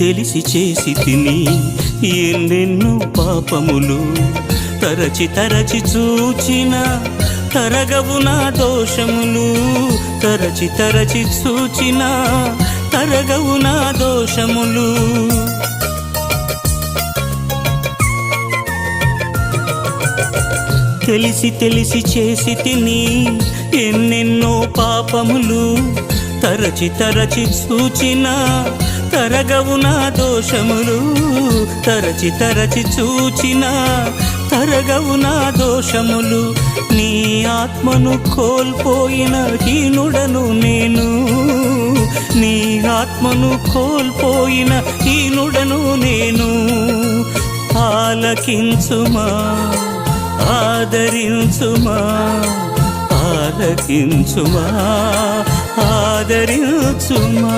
తెలిసి చేసి తిని ఎన్నెన్నో పాపములు తరచి తరచి చూచిన తరగవు నా దోషములు తరచి తరచి చూచిన తరగవు నా దోషములు తెలిసి తెలిసి చేసి తిని ఎన్నెన్నో పాపములు తరచి తరచి చూచిన తరగవు నా దోషములు తరచి తరచి చూచిన తరగవు నా దోషములు నీ ఆత్మను కోల్పోయిన హీనుడను నేను నీ ఆత్మను కోల్పోయిన హీనుడను నేను ఆలకించుమా ఆదరించుమా ఆలకించుమా ఆదరించుమా